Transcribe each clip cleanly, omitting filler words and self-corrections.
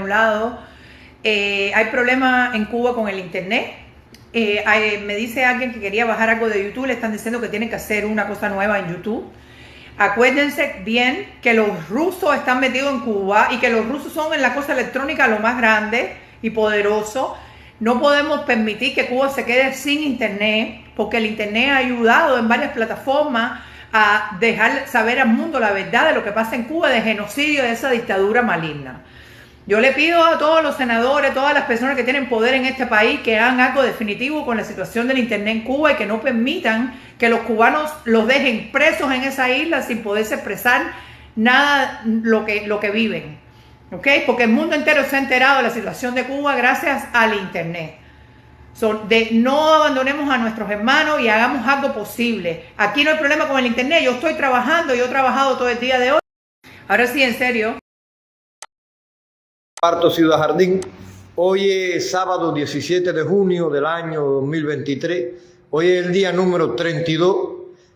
un lado. Hay problemas en Cuba con el internet. Me dice alguien que quería bajar algo de YouTube, le están diciendo que tienen que hacer una cosa nueva en YouTube. Acuérdense bien que los rusos están metidos en Cuba y que los rusos son en la cosa electrónica lo más grande y poderoso. No podemos permitir que Cuba se quede sin internet, porque el internet ha ayudado en varias plataformas a dejar saber al mundo la verdad de lo que pasa en Cuba, de genocidio, de esa dictadura maligna. Yo le pido a todos los senadores, todas las personas que tienen poder en este país, que hagan algo definitivo con la situación del internet en Cuba y que no permitan que los cubanos los dejen presos en esa isla sin poderse expresar nada lo que viven. ¿Okay? Porque el mundo entero se ha enterado de la situación de Cuba gracias al internet. No abandonemos a nuestros hermanos y hagamos algo posible. Aquí no hay problema con el internet. Yo estoy trabajando, yo he trabajado todo el día de hoy. Ahora sí, en serio. Parto Ciudad Jardín. Hoy es sábado 17 de junio del año 2023. Hoy es el día número 32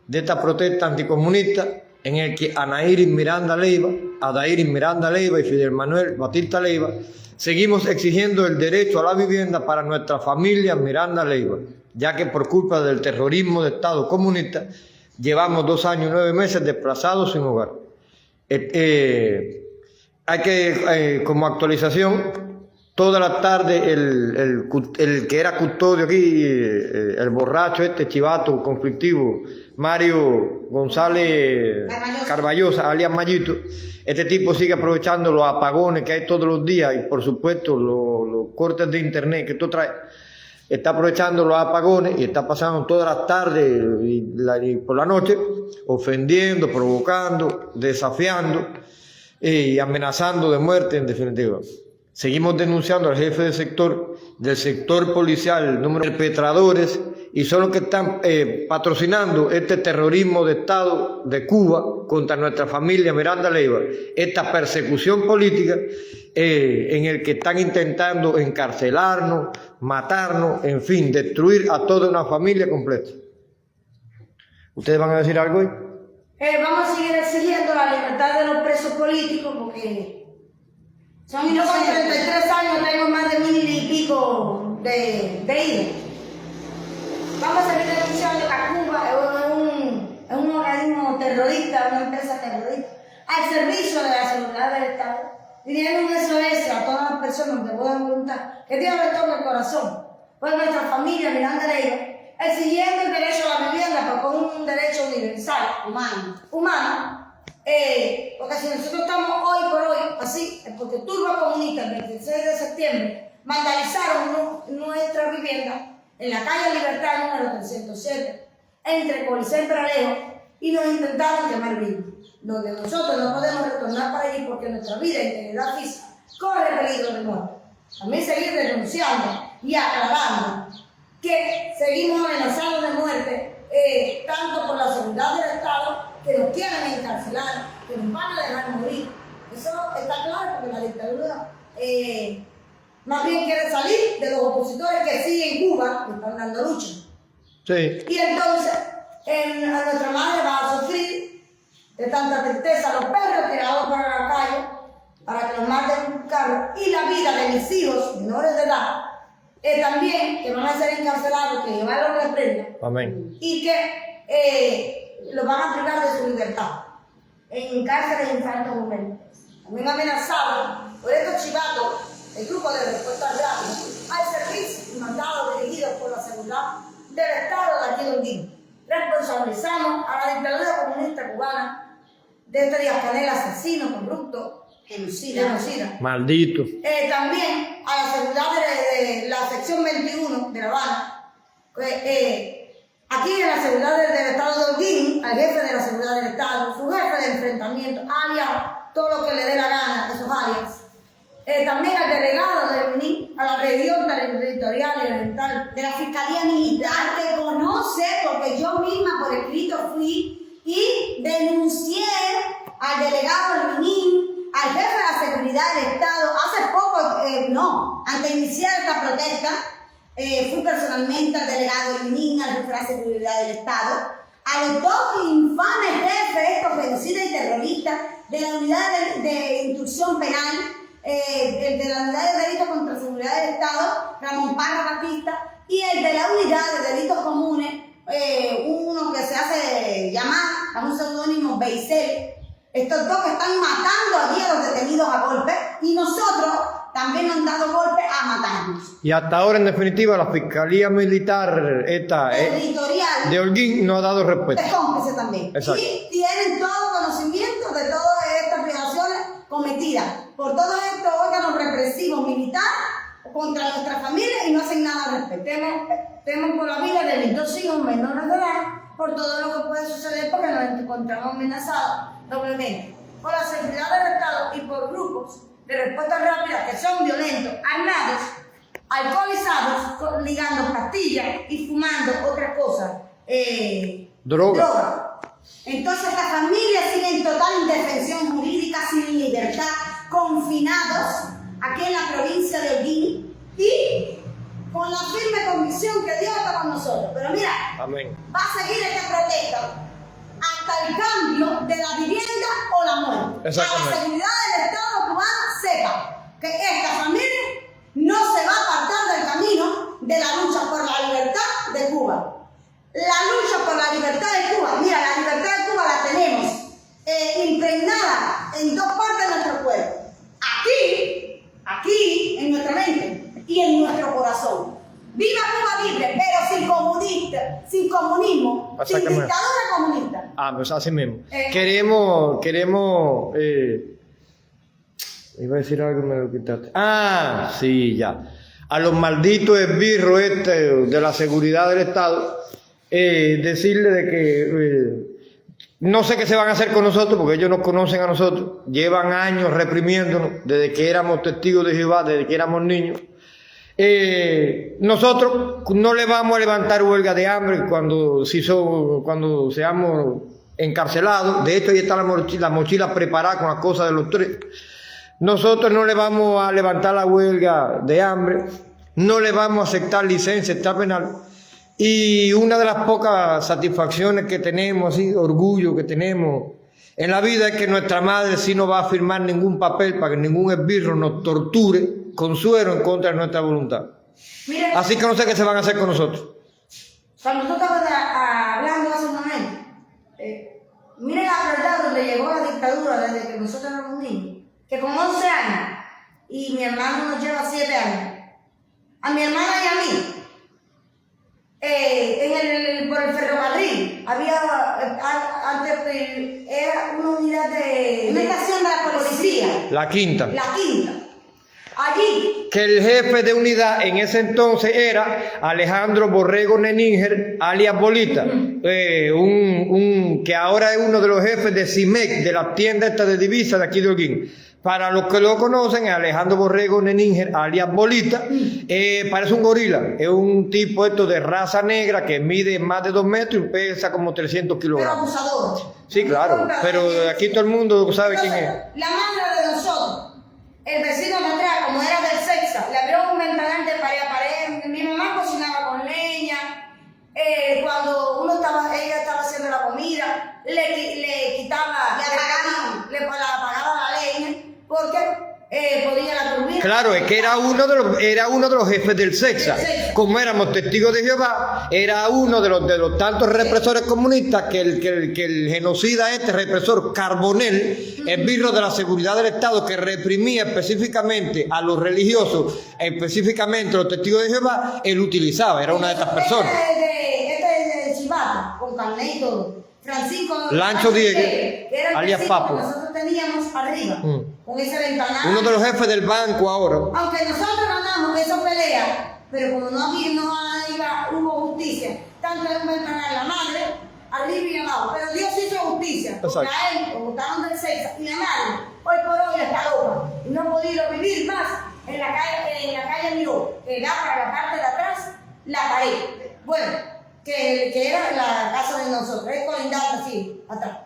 de esta protesta anticomunista en el que Anairis Miranda Leiva, Adairis Miranda Leiva y Fidel Manuel Batista Leiva seguimos exigiendo el derecho a la vivienda para nuestra familia Miranda Leiva, ya que por culpa del terrorismo de Estado comunista llevamos 2 años y 9 meses desplazados sin hogar. Hay que, como actualización, toda la tarde el que era custodio aquí, el borracho chivato conflictivo, Mario González Carballosa, alias Mayito, este tipo sigue aprovechando los apagones que hay todos los días y por supuesto los cortes de internet que esto trae. Está aprovechando los apagones y está pasando todas las tardes y por la noche ofendiendo, provocando, desafiando y amenazando de muerte, en definitiva. Seguimos denunciando al jefe del sector policial, número de perpetradores, y son los que están patrocinando este terrorismo de Estado de Cuba contra nuestra familia Miranda Leiva, esta persecución política en el que están intentando encarcelarnos, matarnos, en fin, destruir a toda una familia completa. ¿Ustedes van a decir algo hoy? Vamos a seguir exigiendo la libertad de los presos políticos porque yo con 33 años tengo más de 1000 y pico de ida. Vamos a seguir denunciando que Cuba es un organismo terrorista, una empresa terrorista, al servicio de la seguridad del Estado, pidiendo un SOS a todas las personas de buena voluntad, que Dios les toque el corazón, pues nuestra familia Miranda Leiva, exigiendo el derecho a la vivienda, pero con un derecho universal, humano, porque si nosotros estamos hoy por hoy así, es porque turbas comunistas el 26 de septiembre vandalizaron nuestra vivienda en la calle Libertad número 307, entre Coliseo y Paralejo, y nos intentaron quemar vivos, donde nosotros no podemos retornar para allí porque nuestra vida e integridad física corre peligro de muerte. También seguir denunciando y aclarando que seguimos amenazados de muerte, tanto por la seguridad del Estado, que nos quieren encarcelar, que nos van a dejar morir. Eso está claro porque la dictadura más bien quiere salir de los opositores que siguen en Cuba, que están dando lucha. Sí. Y entonces, a nuestra madre va a sufrir de tanta tristeza, los perros tirados por la calle para que nos maten un carro, y la vida de mis hijos menores de edad, también que van a ser encarcelados, que llevaron la prenda. Amén. Y que los van a privar de su libertad en cárceles infantes momentos. También amenazados por estos chivatos, el grupo de respuesta rápida, al servicio y mandado dirigidos por la seguridad del Estado de aquí donde responsabilizamos a la dictadura comunista cubana de este Díaz-Canel asesino, corrupto, genocida. Maldito. También a la seguridad de la sección 21 de La Habana. Aquí en la seguridad del Estado de Holguín, al jefe de la seguridad del Estado, su jefe de enfrentamiento, alias, todo lo que le dé la gana, esos alias. También al delegado de UNI, a la región territorial y oriental de la Fiscalía Militar, que conoce, porque yo misma por escrito fui y denuncié al delegado del UNI, al jefe de la seguridad del Estado, hace poco, antes de iniciar esta protesta, fui personalmente al delegado del UNI, al jefe de la seguridad del Estado, a los 2 infames jefes, estos genocidas y terroristas, de la unidad de instrucción penal, el de la Unidad de Delitos contra la Seguridad del Estado, Ramón Parra Batista, y el de la Unidad de Delitos Comunes, uno que se hace llamar a un seudónimo Beisel. Estos dos que están matando allí a los detenidos a golpes, y nosotros también nos han dado golpes a matarnos. Y hasta ahora, en definitiva, la Fiscalía Militar Editorial de Holguín no ha dado respuesta. es cómplice también. Exacto. Y tienen todo conocimiento de todas estas violaciones cometidas por todos estos órganos represivos militares contra nuestra familia, y no hacen nada al respecto. Temo por la vida de mis 2 hijos menores de edad, por todo lo que puede suceder, porque nos encontramos amenazados doblemente por la seguridad del Estado y por grupos de respuesta rápida que son violentos, armados, alcoholizados, ligando pastillas y fumando otras cosas. Droga. Entonces la familia sigue en total indefensión jurídica, sin libertad, confinados aquí en la provincia de Holguín, y con la firme convicción que Dios está con nosotros. Pero mira, Amén. va a seguir esta protesta hasta el cambio de la vivienda o la muerte. Exactamente. A la seguridad del Estado cubano sepa que esta familia no se va a apartar del camino de la lucha por la libertad de Cuba. La lucha por la libertad de Cuba, mira, la libertad de Cuba la tenemos impregnada en 2 partes de nuestro cuerpo. Aquí, en nuestra mente y en nuestro corazón. ¡Viva Cuba libre! Pero sin comunismo, sin dictadura comunista. Pues así mismo. Queremos, iba a decir algo, me lo quitaste. Sí, ya. A los malditos esbirros de la seguridad del Estado, decirle de que no sé qué se van a hacer con nosotros, porque ellos nos conocen a nosotros, llevan años reprimiéndonos, desde que éramos testigos de Jehová, desde que éramos niños. Nosotros no le vamos a levantar huelga de hambre cuando seamos encarcelados. De hecho, ahí está la mochila preparada con las cosas de los 3. Nosotros no le vamos a levantar la huelga de hambre, no le vamos a aceptar licencia penal. Y una de las pocas satisfacciones que tenemos, así, orgullo que tenemos en la vida, es que nuestra madre sí no va a firmar ningún papel para que ningún esbirro nos torture con suero en contra de nuestra voluntad. Mira, así que no sé qué se van a hacer con nosotros. Cuando tú estabas hablando hace un momento, mire la verdad donde llegó la dictadura desde que nosotros éramos niños, que con 11 años, y mi hermano nos lleva 7 años, a mi hermana y a mí, por el ferrocarril, había, antes era una unidad una estación de la policía. La quinta. Allí. Que el jefe de unidad en ese entonces era Alejandro Borrego Neninger, alias Bolita, que ahora es uno de los jefes de CIMEC, de la tienda esta de divisas de aquí de Holguín. Para los que lo conocen, Alejandro Borrego Neninger, alias Bolita, parece un gorila, es un tipo de raza negra que mide más de 2 metros y pesa como 300 kilogramos. Pero abusador. Sí, claro, pero aquí todo el mundo sabe quién es. La madre de nosotros, el vecino de atrás, como era del Sexa, le abrió un ventanal de pared a pared. Mi mamá cocinaba con leña. Cuando ella estaba haciendo la comida, le quitaba, le apagaba la leña, porque podía la turbina. Claro, es que era uno de los jefes del Sexa. Como éramos testigos de Jehová, era uno de los tantos represores comunistas que el genocida represor Carbonell, esbirro de la seguridad del Estado, que reprimía específicamente a los religiosos, específicamente a los testigos de Jehová, él utilizaba, era una de estas personas. Este es de Chivato, con carnet y todo. Francisco Lancho Diegue, alias Papo. Nosotros teníamos arriba, con ese ventanal. Uno de los jefes del banco ahora. Aunque nosotros ganamos esa pelea, pero como no hubo justicia, tanto en ventanal la madre, arriba y abajo. Pero Dios hizo justicia. Porque a él, como estaban del Sexa, y la madre, hoy por hoy está loca. Y no ha podido vivir más en la calle Miró, que da para la parte de atrás la pared. Bueno, que era la casa de nosotros, es colindante así, atrás.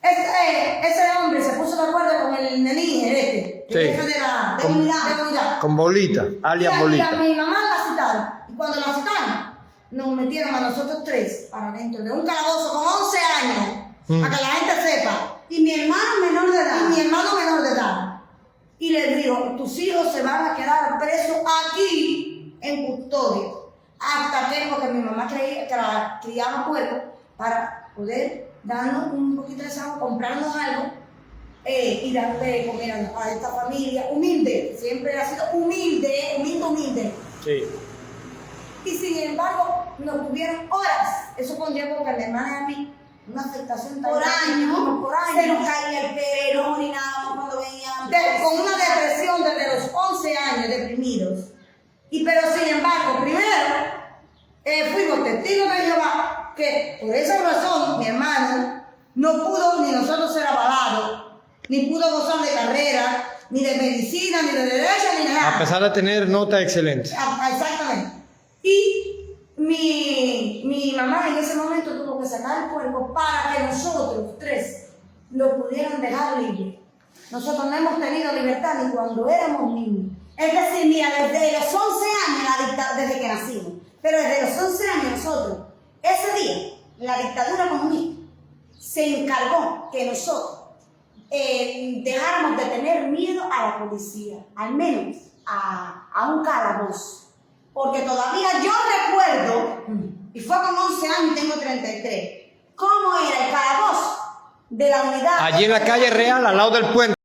Ese hombre se puso de acuerdo con el Neninger, el jefe de la unidad. Con Bolita, alias Bolita. Y a mi mamá la citaron, y cuando la citaron, nos metieron a nosotros 3 para dentro de un calabozo con 11 años, para que la gente sepa. Y mi hermano menor de edad. y les digo, tus hijos se van a quedar presos aquí en custodia, hasta que, porque mi mamá criaba puercos para poder darnos un poquito de salud, comprarnos algo y darle comer a esta familia humilde, siempre ha sido humilde. Sí. Y sin embargo, nos tuvieron horas, eso conllevó que a mi hermana y a mí una afectación tan Por grande, año, por se nos caía el pelo, orinábamos cuando veíamos. con una depresión desde los 11 años deprimidos. Pero sin embargo, primero fuimos testigos de Jehová que por esa razón mi hermano no pudo ni nosotros ser avalados, ni pudo gozar de carrera, ni de medicina, ni de derecho, ni nada. A pesar de tener notas excelentes. Exactamente. Y mi mamá en ese momento tuvo que sacar el cuerpo para que nosotros tres lo pudieran dejar libre. Nosotros no hemos tenido libertad ni cuando éramos niños. Es decir, mira, desde los 11 años, desde que nacimos, pero desde los 11 años nosotros, ese día, la dictadura comunista se encargó que nosotros dejáramos de tener miedo a la policía, al menos a un calabozo. Porque todavía yo recuerdo, y fue con 11 años y tengo 33, cómo era el calabozo de la unidad. Allí en la calle Real, al lado del puente.